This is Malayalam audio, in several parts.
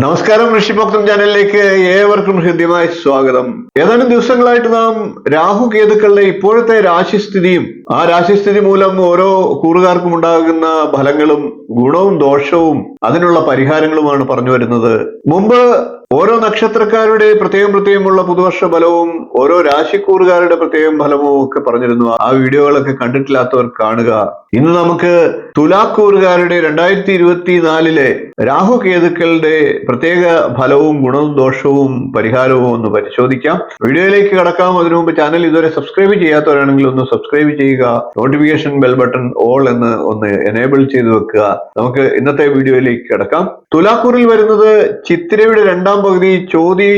നമസ്കാരം, ഋഷിഭക്തം ചാനലിലേക്ക് ഏവർക്കും ഹൃദ്യമായ സ്വാഗതം. ഏതാനും ദിവസങ്ങളായിട്ട് നാം രാഹു കേതുക്കളുടെ ഇപ്പോഴത്തെ രാശിസ്ഥിതിയും ആ രാശിസ്ഥിതി മൂലം ഓരോ കൂറുകാർക്കും ഉണ്ടാകുന്ന ഫലങ്ങളും ഗുണവും ദോഷവും അതിനുള്ള പരിഹാരങ്ങളുമാണ് പറഞ്ഞു വരുന്നത്. മുമ്പ് ഓരോ നക്ഷത്രക്കാരുടെ പ്രത്യേകമുള്ള പുതുവർഷ ഫലവും ഓരോ രാശിക്കൂറുകാരുടെ ഫലവും ഒക്കെ പറഞ്ഞിരുന്നു. ആ വീഡിയോകളൊക്കെ കണ്ടിട്ടില്ലാത്തവർ കാണുക. ഇന്ന് നമുക്ക് തുലാക്കൂറുകാരുടെ 2024 രാഹു കേതുക്കളുടെ പ്രത്യേക ഫലവും ഗുണവും ദോഷവും പരിഹാരവും ഒന്ന് പരിശോധിക്കാം. വീഡിയോയിലേക്ക് കടക്കാം. അതിനു മുമ്പ് ചാനൽ ഇതുവരെ സബ്സ്ക്രൈബ് ചെയ്യാത്തവരാണെങ്കിൽ ഒന്ന് സബ്സ്ക്രൈബ് ചെയ്യുക. നോട്ടിഫിക്കേഷൻ ബെൽ ബട്ടൺ ഓൾ എന്ന് ഒന്ന് എനേബിൾ ചെയ്ത് വെക്കുക. നമുക്ക് ഇന്നത്തെ വീഡിയോയിലേക്ക് കടക്കാം. തുലാക്കൂറിൽ വരുന്നത് ചിത്തിരയുടെ രണ്ടാം പകുതി, ചോതി,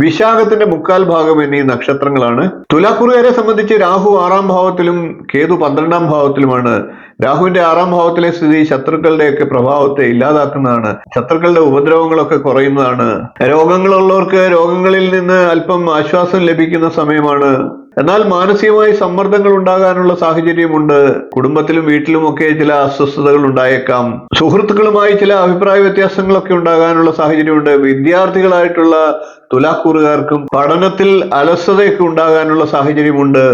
വിശാഖത്തിന്റെ മുക്കാൽ ഭാഗം എന്നീ നക്ഷത്രങ്ങളാണ്. തുലാക്കൂറുകാരെ സംബന്ധിച്ച് രാഹു 6ാം ഭാവത്തിലും കേതു 12ാം ഭാവത്തിലുമാണ്. രാഹുവിന്റെ 6ാം ഭാവത്തിലെ സ്ഥിതി ശത്രുക്കളുടെയൊക്കെ പ്രഭാവത്തെ ഇല്ലാതാക്കുന്നതാണ്. ശത്രുക്കളുടെ ഉപദ്രവങ്ങളൊക്കെ കുറയുന്നതാണ്. രോഗങ്ങളുള്ളവർക്ക് രോഗങ്ങളിൽ നിന്ന് അല്പം ആശ്വാസം ലഭിക്കുന്ന സമയമാണ്. എന്നാൽ മാനസികമായി സമ്മർദ്ദങ്ങൾ ഉണ്ടാകാനുള്ള സാഹചര്യമുണ്ട്. കുടുംബത്തിലും വീട്ടിലും ഒക്കെ ചില അസ്വസ്ഥതകൾ ഉണ്ടായേക്കാം. സുഹൃത്തുക്കളുമായി ചില അഭിപ്രായ വ്യത്യാസങ്ങളൊക്കെ ഉണ്ടാകാനുള്ള സാഹചര്യമുണ്ട്. വിദ്യാർത്ഥികളായിട്ടുള്ള തുലാക്കൂറുകാർക്കും പഠനത്തിൽ അലസതയൊക്കെ ഉണ്ടാകാനുള്ള സാഹചര്യമുണ്ട്.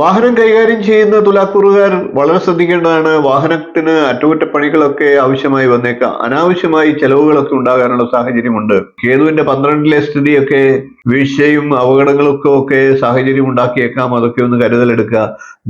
വാഹനം കൈകാര്യം ചെയ്യുന്ന തുലാക്കൂറുകാർ വളരെ ശ്രദ്ധിക്കേണ്ടതാണ്. വാഹനത്തിന് അറ്റകുറ്റപ്പണികളൊക്കെ ആവശ്യമായി വന്നേക്കാം. അനാവശ്യമായി ചെലവുകളൊക്കെ ഉണ്ടാകാനുള്ള സാഹചര്യമുണ്ട്. കേതുവിന്റെ 12ലെ സ്ഥിതിയൊക്കെ വീഴ്ചയും അപകടങ്ങളൊക്കെ സാഹചര്യം ഉണ്ടാക്കിയേക്കാം. അതൊക്കെ ഒന്ന് കരുതലെടുക്കുക.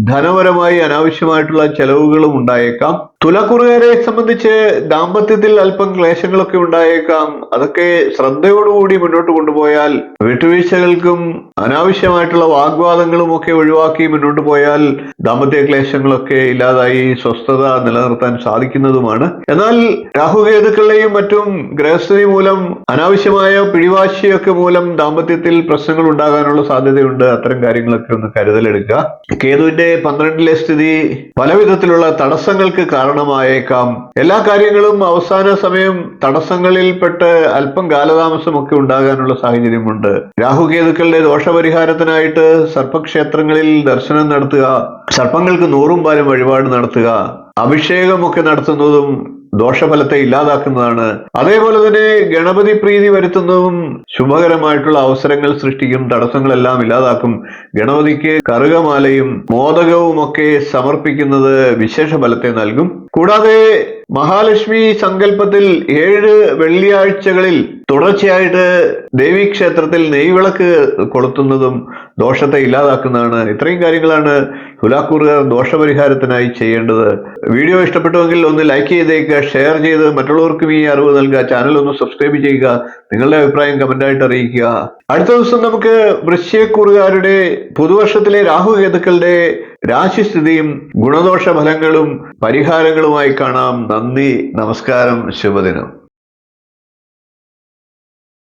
ധനപരമായി അനാവശ്യമായിട്ടുള്ള ചെലവുകളും ഉണ്ടായേക്കാം. തുലാക്കൂറുകാരെ സംബന്ധിച്ച് ദാമ്പത്യത്തിൽ അല്പം ക്ലേശങ്ങളൊക്കെ ഉണ്ടായേക്കാം. അതൊക്കെ ശ്രദ്ധയോടുകൂടി മുന്നോട്ട് കൊണ്ടുപോയാൽ, വിട്ടുവീഴ്ചകൾക്കും അനാവശ്യമായിട്ടുള്ള വാഗ്വാദങ്ങളും ഒക്കെ ഒഴിവാക്കി മുന്നോട്ട് പോയാൽ ദാമ്പത്യ ക്ലേശങ്ങളൊക്കെ ഇല്ലാതായി സ്വസ്ഥത നിലനിർത്താൻ സാധിക്കുന്നതുമാണ്. എന്നാൽ രാഹുകേതുക്കളുടെയും മറ്റും ഗ്രഹസ്ഥിതി മൂലം അനാവശ്യമായ പിടിവാശിയൊക്കെ മൂലം ദാമ്പത്യത്തിൽ പ്രശ്നങ്ങൾ ഉണ്ടാകാനുള്ള സാധ്യതയുണ്ട്. അത്തരം കാര്യങ്ങളൊക്കെ ഒന്ന് കരുതലെടുക്കുക. കേതുവിന്റെ 12ലെ സ്ഥിതി പല വിധത്തിലുള്ള തടസ്സങ്ങൾക്ക് കാരണമായേക്കാം. എല്ലാ കാര്യങ്ങളും അവസാന സമയം തടസ്സങ്ങളിൽപ്പെട്ട് അല്പം കാലതാമസമൊക്കെ ഉണ്ടാകാനുള്ള സാഹചര്യമുണ്ട്. രാഹുകേതുക്കളുടെ ദോഷപരിഹാരത്തിനായിട്ട് സർപ്പക്ഷേത്രങ്ങളിൽ ദർശനം നടത്തുക, സർപ്പങ്ങൾക്ക് 100 പാലും വഴിപാട് നടത്തുക, അഭിഷേകമൊക്കെ നടത്തുന്നതും ദോഷഫലത്തെ ഇല്ലാതാക്കുന്നതാണ്. അതേപോലെ തന്നെ ഗണപതി പ്രീതി വരുത്തുന്നതും ശുഭകരമായിട്ടുള്ള അവസരങ്ങൾ സൃഷ്ടിക്കും, തടസ്സങ്ങളെല്ലാം ഇല്ലാതാക്കും. ഗണപതിക്ക് കറുകമാലയും മോദകവും ഒക്കെ സമർപ്പിക്കുന്നത് വിശേഷ ഫലത്തെ നൽകും. കൂടാതെ മഹാലക്ഷ്മി സങ്കല്പത്തിൽ 7 വെള്ളിയാഴ്ചകളിൽ തുടർച്ചയായിട്ട് ദേവീക്ഷേത്രത്തിൽ നെയ്വിളക്ക് കൊളുത്തുന്നതും ദോഷത്തെ ഇല്ലാതാക്കുന്നതാണ്. ഇത്രയും കാര്യങ്ങളാണ് തുലാക്കൂറുകാർ ദോഷപരിഹാരത്തിനായി ചെയ്യേണ്ടത്. വീഡിയോ ഇഷ്ടപ്പെട്ടുവെങ്കിൽ ഒന്ന് ലൈക്ക് ചെയ്തേക്കുക, ഷെയർ ചെയ്ത് മറ്റുള്ളവർക്കും ഈ അറിവ് നൽകുക. ചാനൽ ഒന്ന് സബ്സ്ക്രൈബ് ചെയ്യുക. നിങ്ങളുടെ അഭിപ്രായം കമന്റായിട്ട് അറിയിക്കുക. അടുത്ത ദിവസം നമുക്ക് വൃശ്ചികക്കൂറുകാരുടെ പുതുവർഷത്തിലെ രാഹുകേതുക്കളുടെ രാശിസ്ഥിതിയും ഗുണദോഷ ഫലങ്ങളും പരിഹാരങ്ങളുമായി കാണാം. നന്ദി, നമസ്കാരം, ശുഭദിനം.